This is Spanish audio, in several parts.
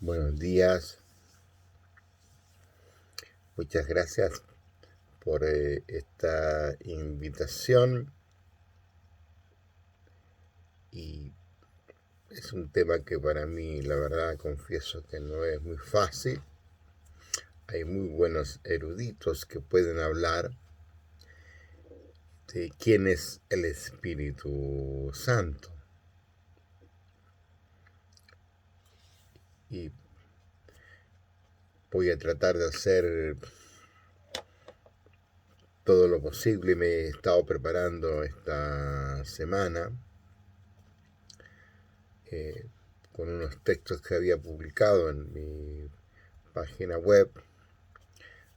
Buenos días, muchas gracias por esta invitación y es un tema que para mí, la verdad, confieso que no es muy fácil. Hay muy buenos eruditos que pueden hablar de quién es el Espíritu Santo y voy a tratar de hacer todo lo posible. Me he estado preparando esta semana eh, con unos textos que había publicado en mi página web,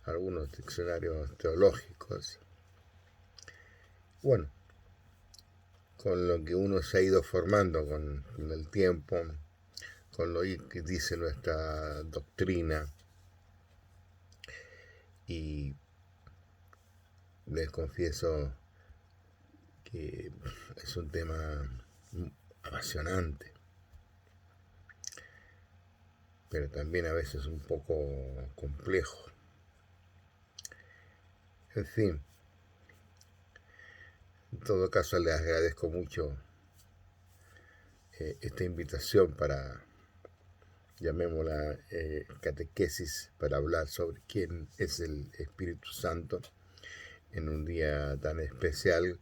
algunos diccionarios teológicos. Bueno, con lo que uno se ha ido formando con el tiempo, con lo que dice nuestra doctrina, y les confieso que es un tema apasionante, pero también a veces un poco complejo. En fin, en todo caso les agradezco mucho esta invitación para, llamémosla, catequesis, para hablar sobre quién es el Espíritu Santo en un día tan especial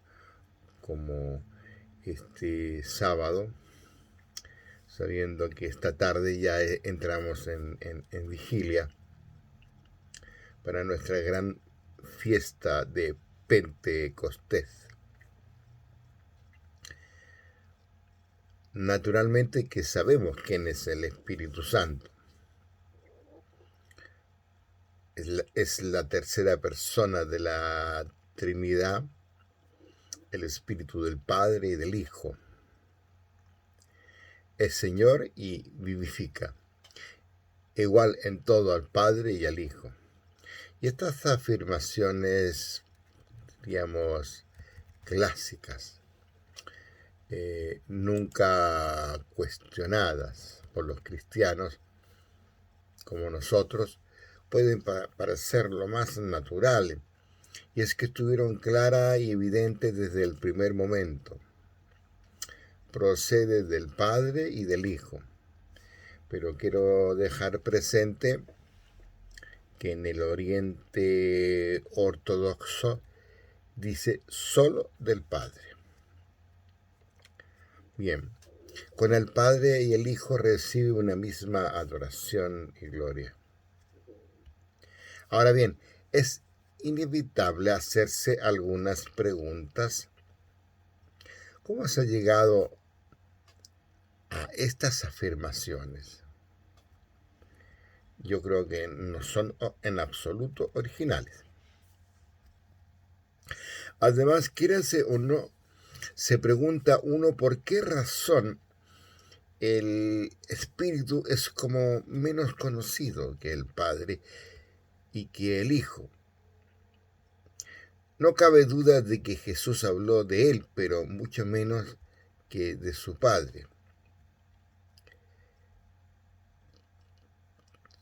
como este sábado, sabiendo que esta tarde ya entramos en vigilia para nuestra gran fiesta de Pentecostés. Naturalmente que sabemos quién es el Espíritu Santo. Es la tercera persona de la Trinidad, el Espíritu del Padre y del Hijo. Es Señor y vivifica, igual en todo al Padre y al Hijo. Y estas afirmaciones, digamos, clásicas, nunca cuestionadas por los cristianos como nosotros, pueden parecer lo más natural, y es que estuvieron claras y evidentes desde el primer momento. Procede del Padre y del Hijo, pero quiero dejar presente que en el Oriente ortodoxo dice solo del Padre. Bien, con el Padre y el Hijo recibe una misma adoración y gloria. Ahora bien, es inevitable hacerse algunas preguntas. ¿Cómo se ha llegado a estas afirmaciones? Yo creo que no son en absoluto originales. Además, quiérase o no, se pregunta uno por qué razón el Espíritu es como menos conocido que el Padre y que el Hijo. No cabe duda de que Jesús habló de él, pero mucho menos que de su Padre.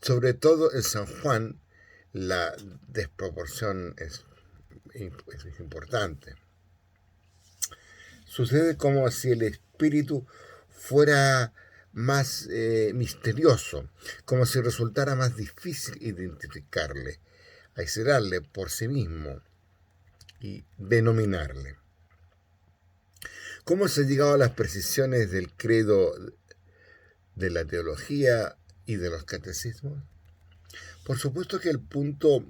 Sobre todo en San Juan, la desproporción es importante. Sucede como si el Espíritu fuera más misterioso, como si resultara más difícil identificarle, aislarle por sí mismo y denominarle. ¿Cómo se ha llegado a las precisiones del credo de la teología y de los catecismos? Por supuesto que el punto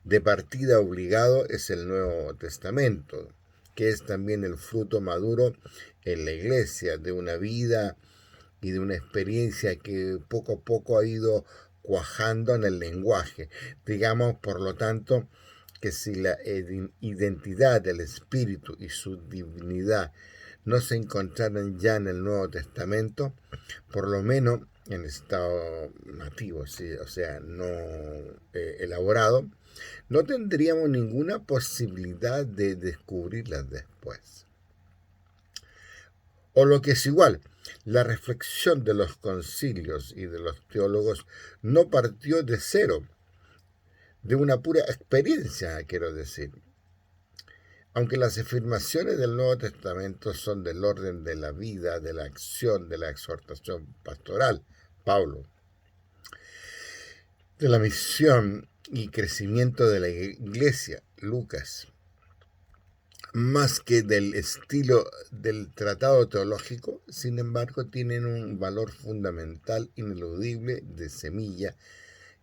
de partida obligado es el Nuevo Testamento, que es también el fruto maduro en la Iglesia de una vida y de una experiencia que poco a poco ha ido cuajando en el lenguaje. Digamos, por lo tanto, que si la identidad del Espíritu y su divinidad no se encontraran ya en el Nuevo Testamento, por lo menos en estado nativo, ¿sí? O sea, no elaborado, no tendríamos ninguna posibilidad de descubrirlas después. O lo que es igual, La reflexión de los concilios y de los teólogos no partió de cero, de una pura experiencia, quiero decir. Aunque las afirmaciones del Nuevo Testamento son del orden de la vida, de la acción, de la exhortación pastoral, Pablo, de la misión y crecimiento de la iglesia, Lucas, más que del estilo del tratado teológico, sin embargo, tienen un valor fundamental ineludible de semilla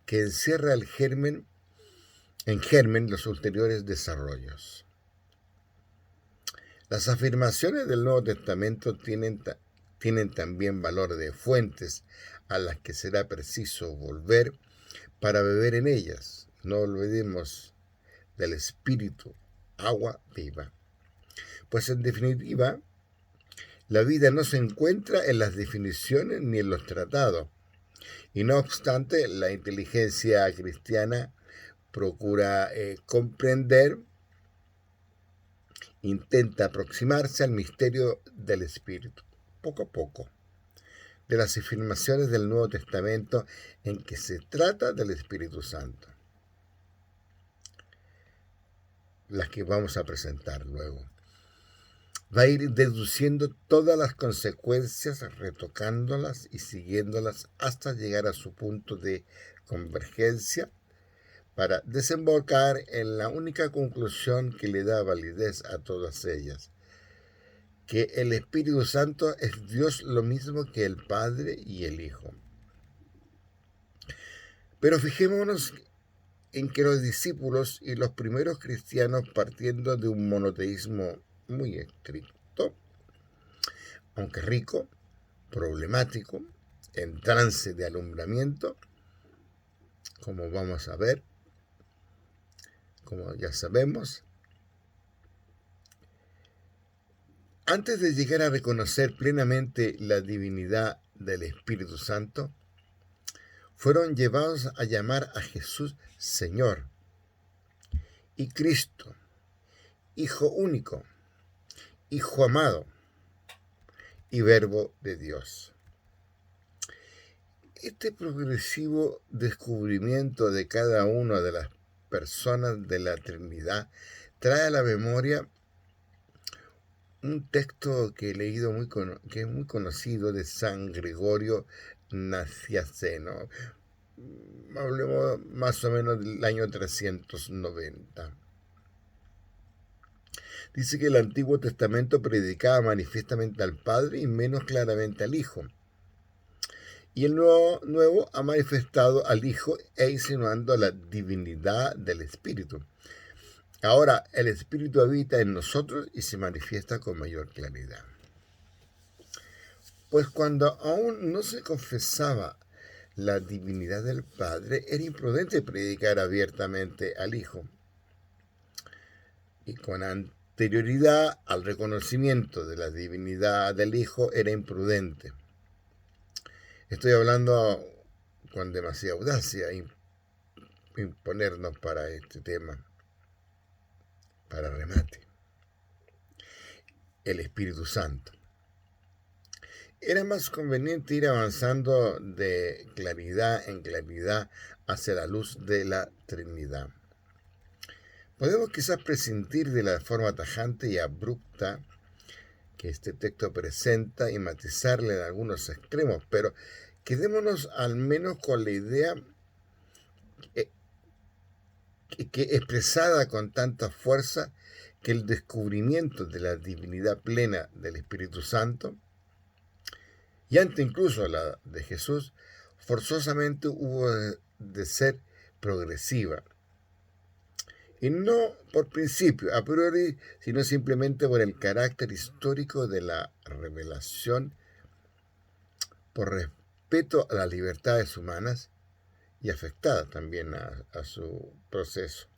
que encierra en germen los ulteriores desarrollos. Las afirmaciones del Nuevo Testamento tienen también valor de fuentes a las que será preciso volver para beber en ellas. No olvidemos del Espíritu, agua viva. Pues en definitiva, la vida no se encuentra en las definiciones ni en los tratados. Y no obstante, la inteligencia cristiana procura comprender, intenta aproximarse al misterio del Espíritu, poco a poco, de las afirmaciones del Nuevo Testamento en que se trata del Espíritu Santo, las que vamos a presentar luego. Va a ir deduciendo todas las consecuencias, retocándolas y siguiéndolas hasta llegar a su punto de convergencia para desembocar en la única conclusión que le da validez a todas ellas, que el Espíritu Santo es Dios lo mismo que el Padre y el Hijo. Pero fijémonos en que los discípulos y los primeros cristianos, partiendo de un monoteísmo muy estricto, aunque rico, problemático, en trance de alumbramiento, como vamos a ver, como ya sabemos, antes de llegar a reconocer plenamente la divinidad del Espíritu Santo, fueron llevados a llamar a Jesús Señor y Cristo, Hijo único, Hijo amado y Verbo de Dios. Este progresivo descubrimiento de cada una de las personas de la Trinidad trae a la memoria un texto que he leído que es muy conocido de San Gregorio Nacianceno. Hablemos más o menos del año 390. Dice que el Antiguo Testamento predicaba manifiestamente al Padre y menos claramente al Hijo. Y el nuevo ha manifestado al Hijo e insinuando la divinidad del Espíritu. Ahora el Espíritu habita en nosotros y se manifiesta con mayor claridad. Pues cuando aún no se confesaba la divinidad del Padre, era imprudente predicar abiertamente al Hijo. Y con anterioridad al reconocimiento de la divinidad del Hijo, era imprudente. Estoy hablando con demasiada audacia imponernos para este tema, para remate. El Espíritu Santo. Era más conveniente ir avanzando de claridad en claridad hacia la luz de la Trinidad. Podemos quizás prescindir de la forma tajante y abrupta que este texto presenta y matizarle en algunos extremos, pero quedémonos al menos con la idea que expresada con tanta fuerza que el descubrimiento de la divinidad plena del Espíritu Santo, y antes incluso la de Jesús, forzosamente hubo de ser progresiva. Y no por principio, a priori, sino simplemente por el carácter histórico de la revelación, por respeto a las libertades humanas y afectada también a su proceso.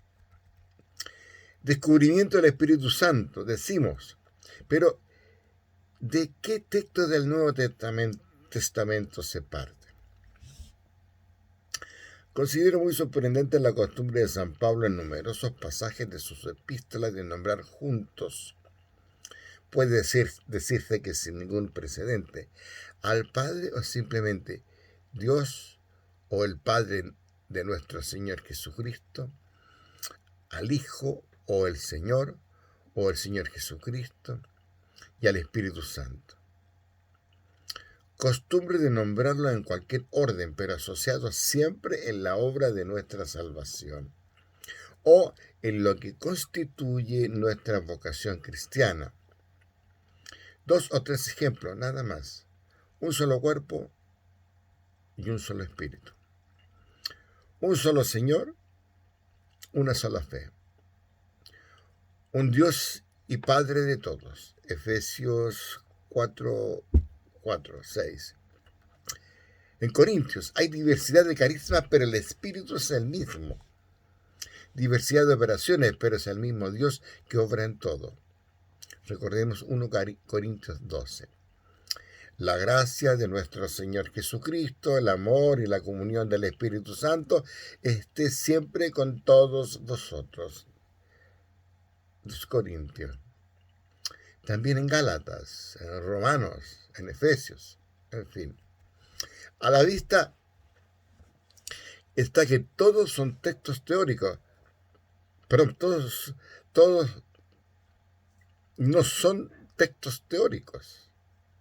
Descubrimiento del Espíritu Santo, decimos, pero ¿de qué texto del Nuevo Testamento se parte? Considero muy sorprendente la costumbre de San Pablo en numerosos pasajes de sus epístolas de nombrar juntos, puede decirse que sin ningún precedente, al Padre o simplemente Dios o el Padre de nuestro Señor Jesucristo, al Hijo o el Señor Jesucristo y al Espíritu Santo. Costumbre de nombrarlo en cualquier orden, pero asociado siempre en la obra de nuestra salvación o en lo que constituye nuestra vocación cristiana. 2 o 3 ejemplos, nada más. Un solo cuerpo y un solo espíritu. Un solo Señor, una sola fe. Un Dios y Padre de todos. Efesios 4:6. En Corintios hay diversidad de carismas, pero el Espíritu es el mismo. Diversidad de operaciones, pero es el mismo Dios que obra en todo. Recordemos 1 Corintios 12. La gracia de nuestro Señor Jesucristo, el amor y la comunión del Espíritu Santo esté siempre con todos vosotros. 2 Corintios. También en Gálatas, en Romanos, en Efesios, en fin. A la vista está que todos son textos teóricos, pero todos no son textos teóricos.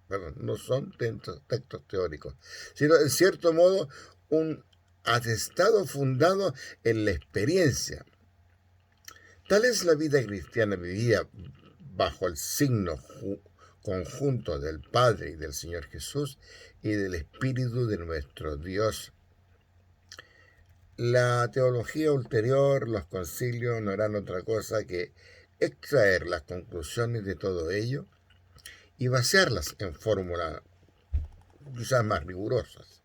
Perdón, no son textos teóricos, sino en cierto modo un atestado fundado en la experiencia. Tal es la vida cristiana vivida bajo el signo conjunto del Padre y del Señor Jesús y del Espíritu de nuestro Dios. La teología ulterior, los concilios, no harán otra cosa que extraer las conclusiones de todo ello y vaciarlas en fórmulas quizás más rigurosas.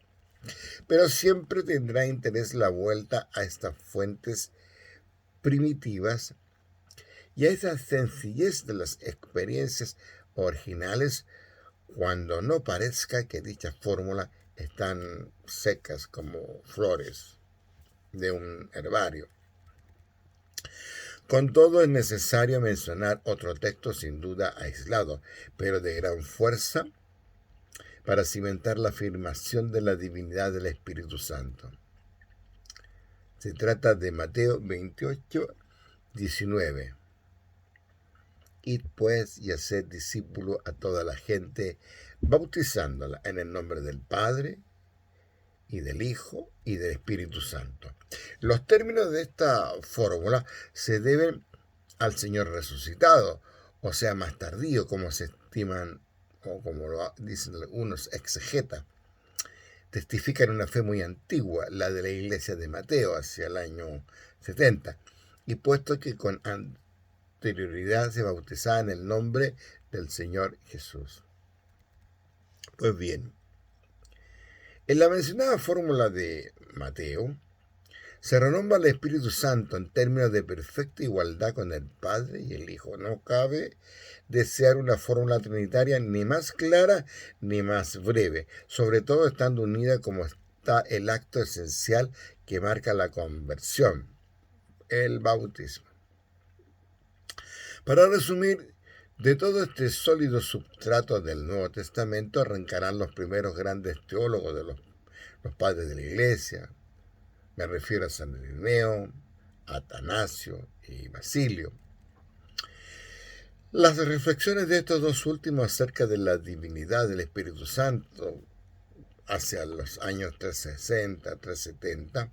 Pero siempre tendrá interés la vuelta a estas fuentes primitivas y a esa sencillez de las experiencias originales, cuando no parezca que dichas fórmulas están secas como flores de un herbario. Con todo, es necesario mencionar otro texto sin duda aislado, pero de gran fuerza, para cimentar la afirmación de la divinidad del Espíritu Santo. Se trata de Mateo 28:19. Id pues y haced discípulos a toda la gente, bautizándola en el nombre del Padre, y del Hijo, y del Espíritu Santo. Los términos de esta fórmula se deben al Señor resucitado, o sea, más tardío, como se estiman, o como lo dicen algunos exegetas. Testifican una fe muy antigua, la de la iglesia de Mateo, hacia el año 70, y puesto que con anterioridad se bautizaba en el nombre del Señor Jesús. Pues bien, en la mencionada fórmula de Mateo, se renombra el Espíritu Santo en términos de perfecta igualdad con el Padre y el Hijo. No cabe desear una fórmula trinitaria ni más clara ni más breve, sobre todo estando unida como está el acto esencial que marca la conversión, el bautismo. Para resumir, de todo este sólido substrato del Nuevo Testamento arrancarán los primeros grandes teólogos de los padres de la Iglesia. Me refiero a San Ireneo, a Atanasio y Basilio. Las reflexiones de estos dos últimos acerca de la divinidad del Espíritu Santo hacia los años 360, 370,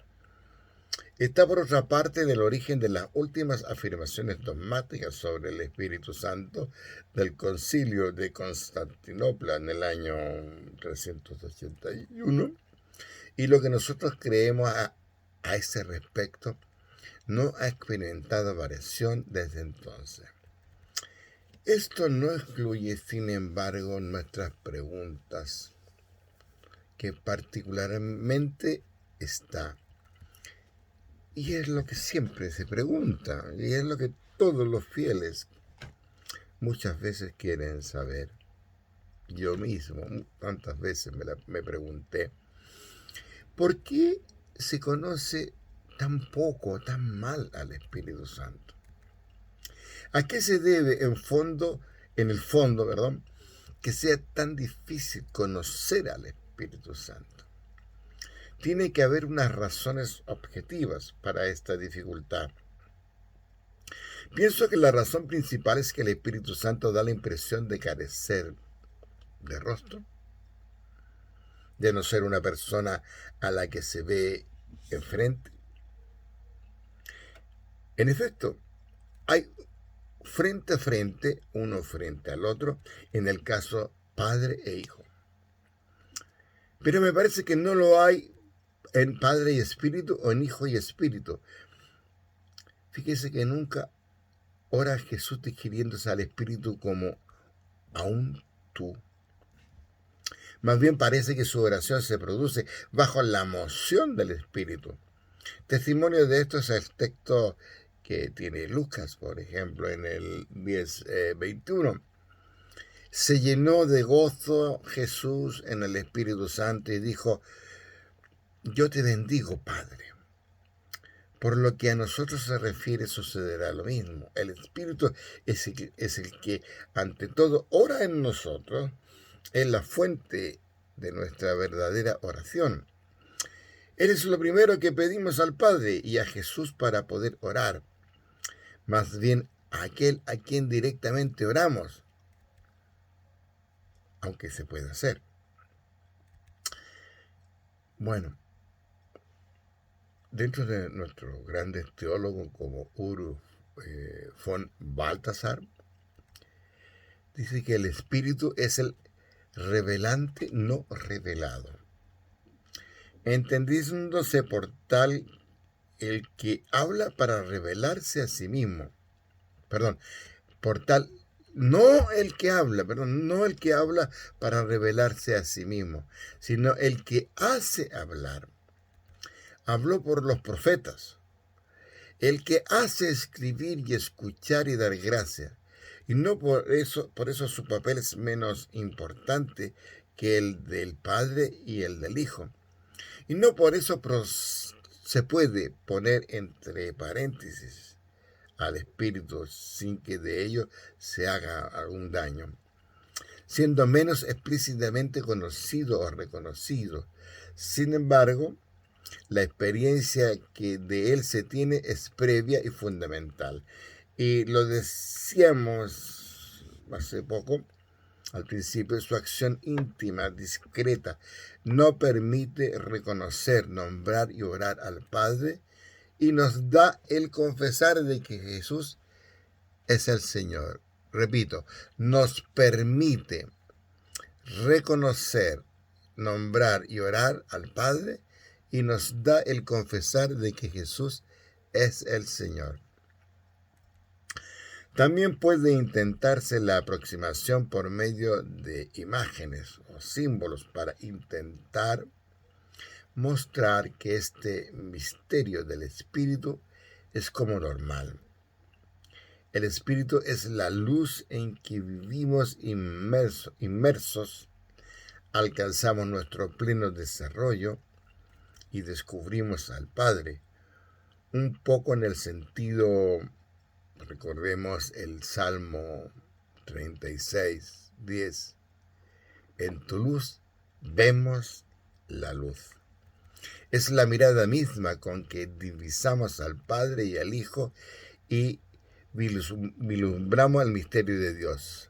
está por otra parte en el origen de las últimas afirmaciones dogmáticas sobre el Espíritu Santo del Concilio de Constantinopla en el año 381, y lo que nosotros creemos a ese respecto no ha experimentado variación desde entonces. Esto no excluye, sin embargo, nuestras preguntas, que particularmente está. Y es lo que siempre se pregunta, y es lo que todos los fieles muchas veces quieren saber. Yo mismo tantas veces me pregunté, ¿por qué se conoce tan poco, tan mal al Espíritu Santo? ¿A qué se debe, en fondo, en el fondo, ¿verdad?, que sea tan difícil conocer al Espíritu Santo. Tiene que haber unas razones objetivas para esta dificultad. Pienso que la razón principal es que el Espíritu Santo da la impresión de carecer de rostro, de no ser una persona a la que se ve enfrente. En efecto, hay frente a frente, uno frente al otro, en el caso padre e hijo. Pero me parece que no lo hay en Padre y Espíritu o en Hijo y Espíritu. Fíjese que nunca ora Jesús dirigiéndose al Espíritu como a un tú. Más bien parece que su oración se produce bajo la moción del Espíritu. Testimonio de esto es el texto que tiene Lucas, por ejemplo, en el 10:21. Se llenó de gozo Jesús en el Espíritu Santo y dijo: yo te bendigo, Padre. Por lo que a nosotros se refiere, sucederá lo mismo. El Espíritu es el que, ante todo, ora en nosotros, es la fuente de nuestra verdadera oración. Él es lo primero que pedimos al Padre y a Jesús para poder orar. Más bien, aquel a quien directamente oramos, aunque se pueda hacer. Bueno, dentro de nuestros grandes teólogos como Uru von Balthasar, dice que el Espíritu es el revelante no revelado, entendiéndose por tal el que habla para revelarse a sí mismo. Por tal, no el que habla para revelarse a sí mismo, sino el que hace hablar. Habló por los profetas, el que hace escribir y escuchar y dar gracia. Y no por eso su papel es menos importante que el del Padre y el del Hijo. Y no por eso se puede poner entre paréntesis al Espíritu sin que de ello se haga algún daño, siendo menos explícitamente conocido o reconocido. Sin embargo, la experiencia que de él se tiene es previa y fundamental. Y lo decíamos hace poco, al principio, su acción íntima, discreta, no permite reconocer, nombrar y orar al Padre, y nos da el confesar de que Jesús es el Señor. Repito, nos permite reconocer, nombrar y orar al Padre, y nos da el confesar de que Jesús es el Señor. También puede intentarse la aproximación por medio de imágenes o símbolos para intentar mostrar que este misterio del Espíritu es como normal. El Espíritu es la luz en que vivimos inmersos, alcanzamos nuestro pleno desarrollo y descubrimos al Padre, un poco en el sentido, recordemos el Salmo 36:10, en tu luz vemos la luz. Es la mirada misma con que divisamos al Padre y al Hijo y vislumbramos el misterio de Dios.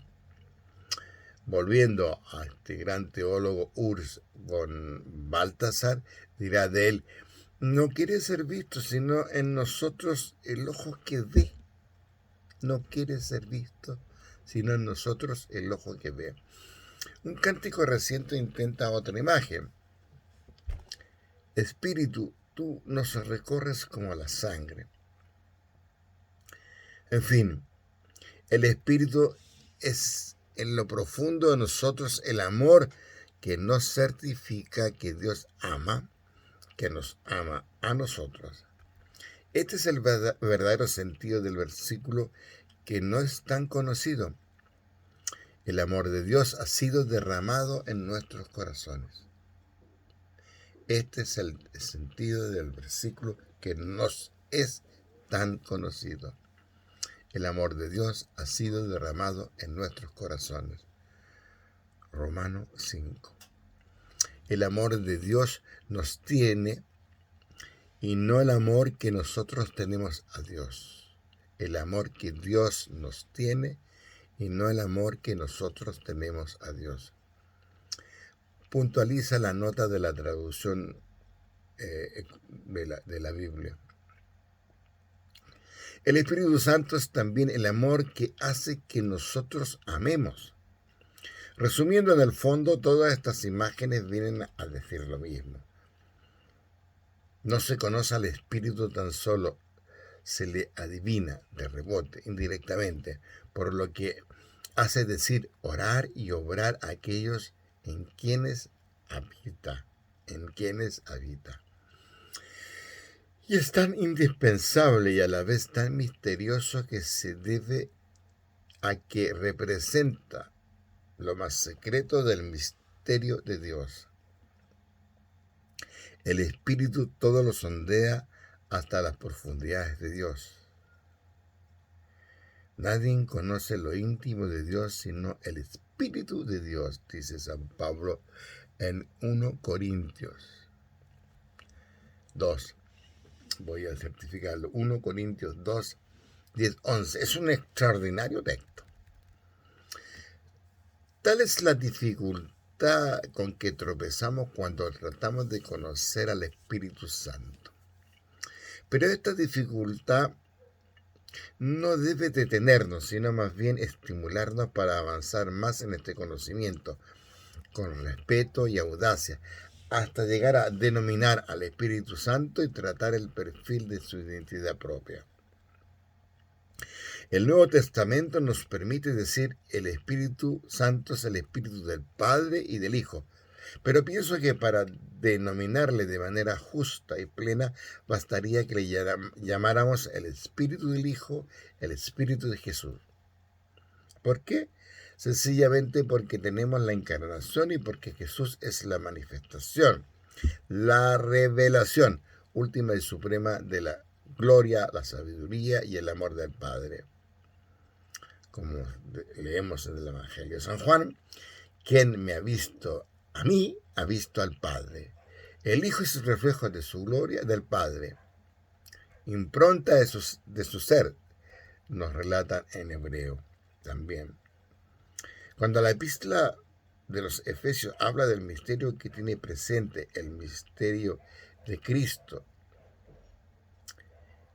Volviendo a este gran teólogo Urs von Balthasar, dirá de él: no quiere ser visto, sino en nosotros el ojo que ve. No quiere ser visto, sino en nosotros el ojo que ve. Un cántico reciente intenta otra imagen. Espíritu, tú nos recorres como la sangre. En fin, el Espíritu es en lo profundo de nosotros el amor que nos certifica que Dios ama, que nos ama a nosotros. Este es el verdadero sentido del versículo que no es tan conocido. El amor de Dios ha sido derramado en nuestros corazones. Este es el sentido del versículo que no es tan conocido. el amor de Dios ha sido derramado en nuestros corazones. Romanos 5. El amor de Dios nos tiene y no el amor que nosotros tenemos a Dios. El amor que Dios nos tiene y no el amor que nosotros tenemos a Dios. Puntualiza la nota de la traducción de la Biblia. El Espíritu Santo es también el amor que hace que nosotros amemos. Resumiendo, en el fondo, todas estas imágenes vienen a decir lo mismo. No se conoce al Espíritu, tan solo se le adivina de rebote, indirectamente, por lo que hace decir, orar y obrar a aquellos en quienes habita. Y es tan indispensable y a la vez tan misterioso que se debe a que representa lo más secreto del misterio de Dios. El Espíritu todo lo sondea hasta las profundidades de Dios. Nadie conoce lo íntimo de Dios sino el Espíritu de Dios, dice San Pablo en 1 Corintios 2. Voy a certificarlo. 1 Corintios 2, 10, 11. Es un extraordinario texto. Tal es la dificultad con que tropezamos cuando tratamos de conocer al Espíritu Santo. Pero esta dificultad no debe detenernos, sino más bien estimularnos para avanzar más en este conocimiento, con respeto y audacia, hasta llegar a denominar al Espíritu Santo y tratar el perfil de su identidad propia. El Nuevo Testamento nos permite decir el Espíritu Santo es el Espíritu del Padre y del Hijo, pero pienso que para denominarle de manera justa y plena bastaría que le llamáramos el Espíritu del Hijo, el Espíritu de Jesús. ¿Por qué? Sencillamente porque tenemos la encarnación y porque Jesús es la manifestación, la revelación última y suprema de la gloria, la sabiduría y el amor del Padre. Como leemos en el Evangelio de San Juan, quien me ha visto a mí, ha visto al Padre. El Hijo es el reflejo de su gloria, del Padre. Impronta de su ser, nos relatan en hebreo también. Cuando la epístola de los Efesios habla del misterio que tiene presente el misterio de Cristo,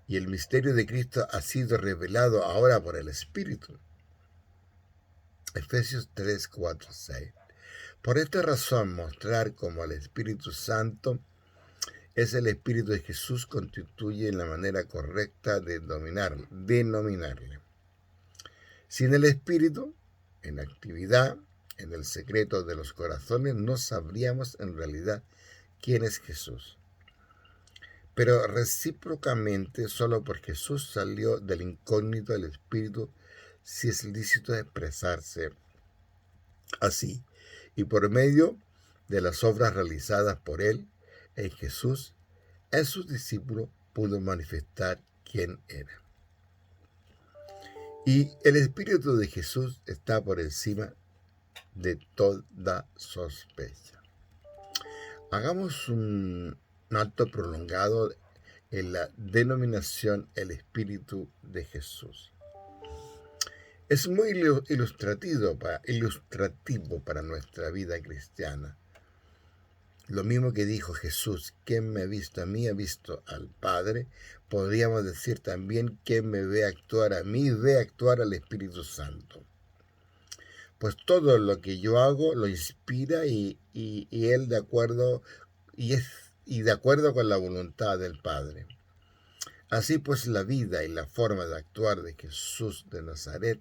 y el misterio de Cristo ha sido revelado ahora por el Espíritu. Efesios 3, 4, 6. Por esta razón, mostrar cómo el Espíritu Santo es el Espíritu de Jesús constituye la manera correcta de denominarle. Sin el Espíritu, en actividad, en el secreto de los corazones, no sabríamos en realidad quién es Jesús. Pero recíprocamente, solo por Jesús salió del incógnito del Espíritu, si es lícito expresarse así, y por medio de las obras realizadas por él, en Jesús, en sus discípulos pudo manifestar quién era. Y el Espíritu de Jesús está por encima de toda sospecha. Hagamos un alto prolongado en la denominación el Espíritu de Jesús. Es muy ilustrativo para nuestra vida cristiana. Lo mismo que dijo Jesús, quien me ha visto a mí, ha visto al Padre. Podríamos decir también, quien me ve actuar a mí, ve actuar al Espíritu Santo. Pues todo lo que yo hago lo inspira y él de acuerdo con la voluntad del Padre. Así pues, la vida y la forma de actuar de Jesús de Nazaret,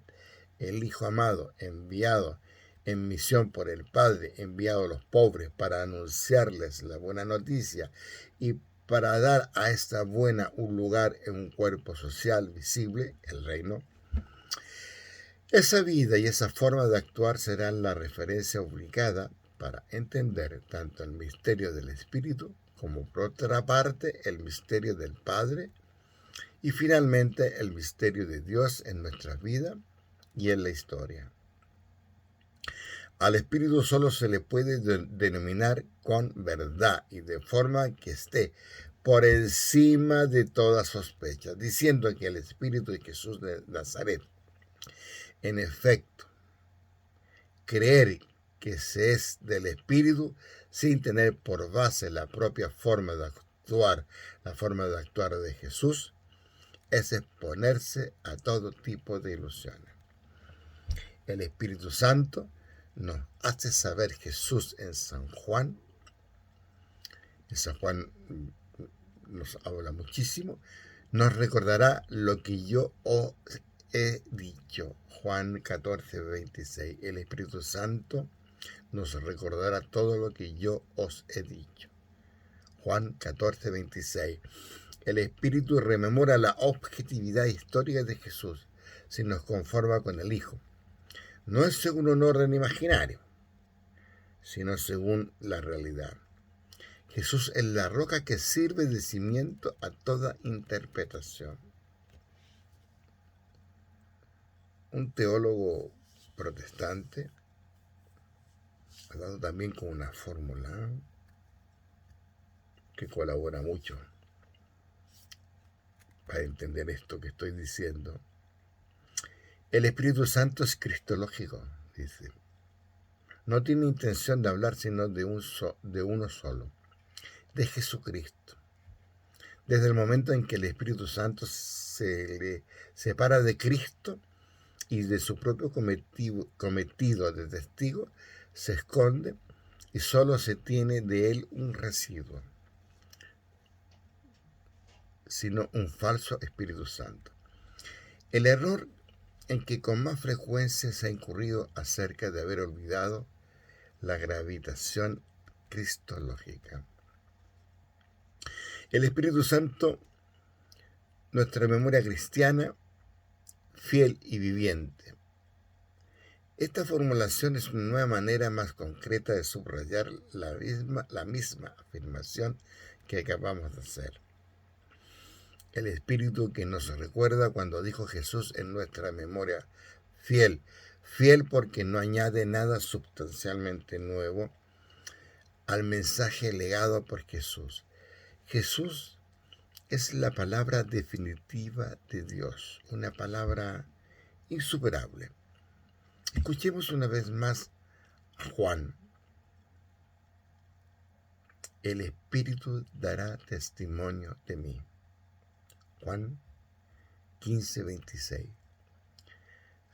el Hijo amado, enviado en misión por el Padre, enviado a los pobres para anunciarles la buena noticia y para dar a esta buena un lugar en un cuerpo social visible, el reino. Esa vida y esa forma de actuar serán la referencia obligada para entender tanto el misterio del Espíritu como, por otra parte, el misterio del Padre, Y finalmente, el misterio de Dios en nuestras vidas y en la historia. Al Espíritu solo se le puede denominar con verdad y de forma que esté por encima de toda sospecha, diciendo que el Espíritu de Jesús de Nazaret, en efecto, creer que se es del Espíritu sin tener por base la propia forma de actuar de Jesús, es exponerse a todo tipo de ilusiones. El Espíritu Santo nos hace saber Jesús en San Juan. En San Juan nos habla muchísimo. Nos recordará lo que yo os he dicho. Juan 14, 26. El Espíritu Santo nos recordará todo lo que yo os he dicho. Juan 14, 26. El Espíritu rememora la objetividad histórica de Jesús, si nos conforma con el Hijo. No es según un orden imaginario, sino según la realidad. Jesús es la roca que sirve de cimiento a toda interpretación. Un teólogo protestante ha dado también con una fórmula que colabora mucho para entender esto que estoy diciendo. El Espíritu Santo es cristológico, dice. No tiene intención de hablar sino de uno solo, de Jesucristo. Desde el momento en que el Espíritu Santo se le separa de Cristo y de su propio cometido de testigo, se esconde y solo se tiene de él un residuo, sino un falso Espíritu Santo. El error en que con más frecuencia se ha incurrido acerca de haber olvidado la gravitación cristológica. El Espíritu Santo, nuestra memoria cristiana, fiel y viviente. Esta formulación es una nueva manera más concreta de subrayar la misma afirmación que acabamos de hacer. El Espíritu que nos recuerda cuando dijo Jesús en nuestra memoria, fiel porque no añade nada sustancialmente nuevo al mensaje legado por Jesús. Jesús es la palabra definitiva de Dios, una palabra insuperable. Escuchemos una vez más a Juan. El Espíritu dará testimonio de mí. Juan 15, 26.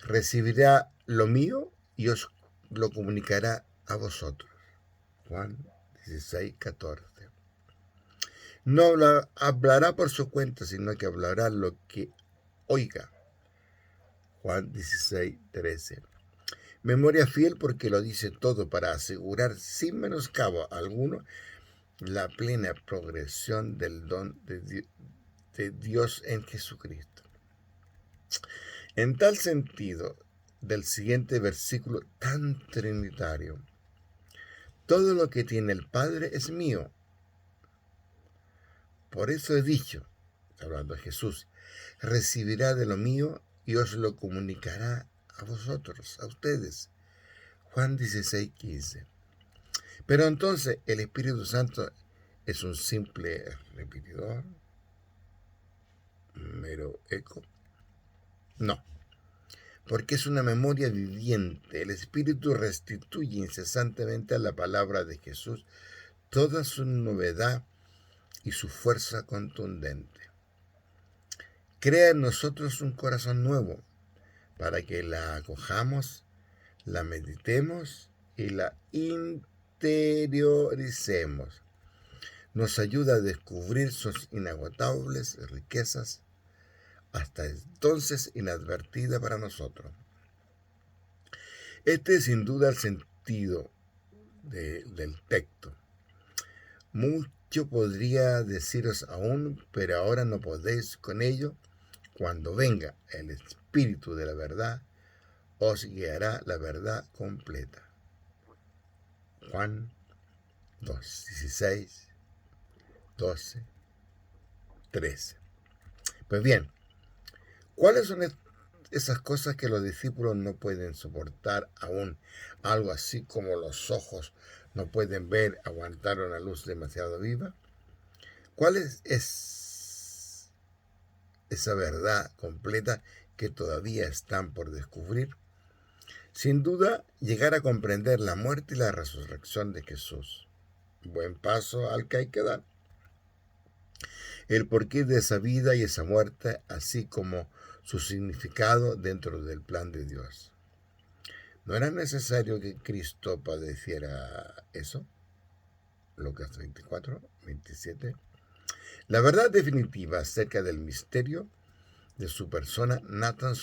Recibirá lo mío y os lo comunicará a vosotros. Juan 16, 14. No hablará por su cuenta, sino que hablará lo que oiga. Juan 16, 13. Memoria fiel porque lo dice todo para asegurar sin menoscabo alguno la plena progresión del don de Dios en Jesucristo. En tal sentido, del siguiente versículo tan trinitario, todo lo que tiene el Padre es mío. Por eso he dicho, hablando de Jesús, recibirá de lo mío y os lo comunicará a vosotros, a ustedes. Juan 16, 15. Pero entonces, ¿el Espíritu Santo es un simple repetidor? ¿Mero eco? No, porque es una memoria viviente. El Espíritu restituye incesantemente a la palabra de Jesús toda su novedad y su fuerza contundente. Crea en nosotros un corazón nuevo para que la acojamos, la meditemos y la interioricemos. Nos ayuda a descubrir sus inagotables riquezas, hasta entonces inadvertida para nosotros. Este es sin duda el sentido del texto. Mucho podría deciros aún, pero ahora no podéis con ello. Cuando venga el Espíritu de la verdad, os guiará la verdad completa. Juan 2, 16, 12, 13. Pues bien, ¿cuáles son esas cosas que los discípulos no pueden soportar aún? Algo así como los ojos no pueden ver, aguantar una luz demasiado viva. ¿Cuál es esa verdad completa que todavía están por descubrir? Sin duda, llegar a comprender la muerte y la resurrección de Jesús. Buen paso al que hay que dar. El porqué de esa vida y esa muerte, así como su significado dentro del plan de Dios. ¿No era necesario que Cristo padeciera eso? Lucas 24, 27. La verdad definitiva acerca del misterio de su persona, tan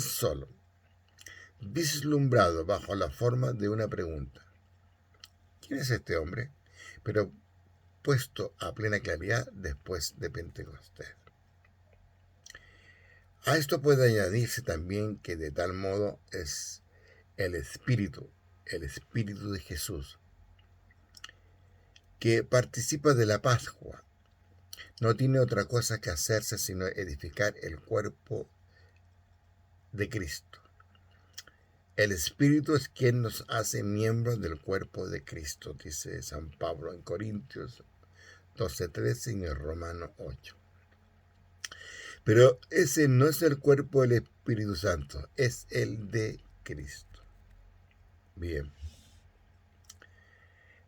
solo vislumbrado bajo la forma de una pregunta. ¿Quién es este hombre? Pero puesto a plena claridad después de Pentecostés. A esto puede añadirse también que de tal modo es el Espíritu de Jesús, que participa de la Pascua. No tiene otra cosa que hacerse sino edificar el cuerpo de Cristo. El Espíritu es quien nos hace miembros del cuerpo de Cristo, dice San Pablo en Corintios 12:13 y en Romano 8. Pero ese no es el cuerpo del Espíritu Santo, es el de Cristo. Bien.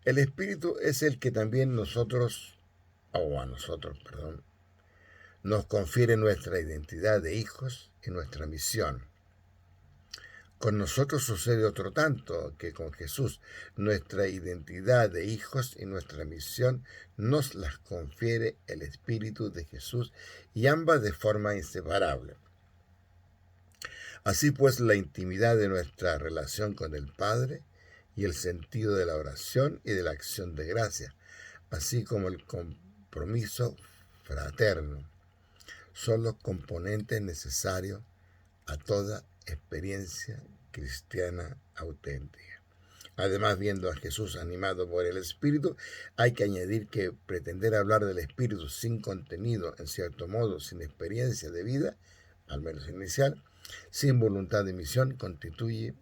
El Espíritu es el que también nos confiere nuestra identidad de hijos y nuestra misión. Con nosotros sucede otro tanto, que con Jesús nuestra identidad de hijos y nuestra misión nos las confiere el Espíritu de Jesús, y ambas de forma inseparable. Así pues, la intimidad de nuestra relación con el Padre y el sentido de la oración y de la acción de gracia, así como el compromiso fraterno, son los componentes necesarios a toda experiencia cristiana auténtica. Además, viendo a Jesús animado por el Espíritu, hay que añadir que pretender hablar del Espíritu sin contenido, en cierto modo, sin experiencia de vida, al menos inicial, sin voluntad de misión, constituye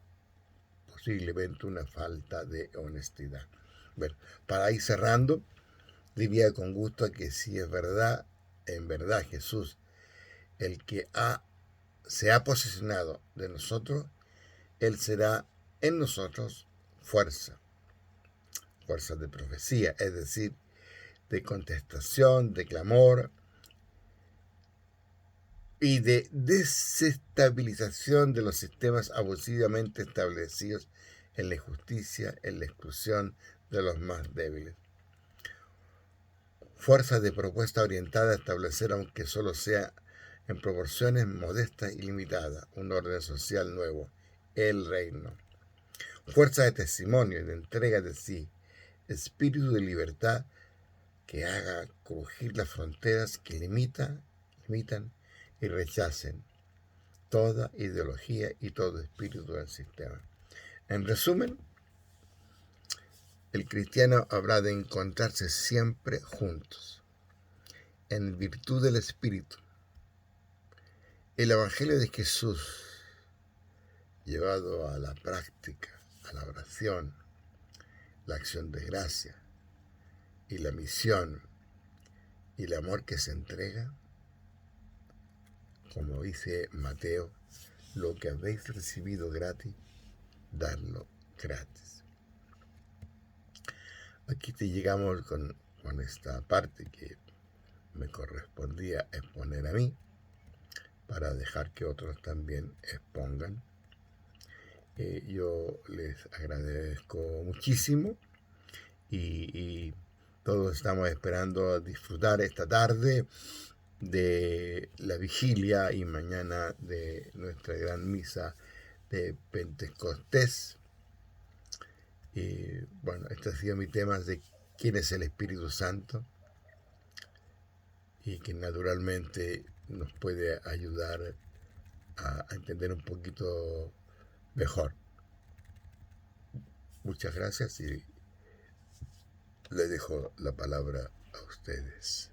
posiblemente una falta de honestidad. Bueno, para ir cerrando, diría con gusto que si es verdad, en verdad Jesús, el que se ha posicionado de nosotros, Él será en nosotros fuerza de profecía, es decir, de contestación, de clamor y de desestabilización de los sistemas abusivamente establecidos en la injusticia, en la exclusión de los más débiles. Fuerza de propuesta orientada a establecer, aunque solo sea en proporciones modestas y limitadas, un orden social nuevo, el reino. Fuerza de testimonio y de entrega de sí, espíritu de libertad que haga crujir las fronteras que limitan y rechacen toda ideología y todo espíritu del sistema. En resumen, el cristiano habrá de encontrarse siempre juntos, en virtud del Espíritu. El Evangelio de Jesús, llevado a la práctica, a la oración, la acción de gracia y la misión y el amor que se entrega, como dice Mateo, lo que habéis recibido gratis, dadlo gratis. Aquí llegamos con esta parte que me correspondía exponer a mí, para dejar que otros también expongan. Yo les agradezco muchísimo y todos estamos esperando a disfrutar esta tarde de la vigilia y mañana de nuestra gran misa de Pentecostés. Y bueno, este ha sido mi tema de quién es el Espíritu Santo, y que naturalmente nos puede ayudar a entender un poquito mejor. Muchas gracias y le dejo la palabra a ustedes.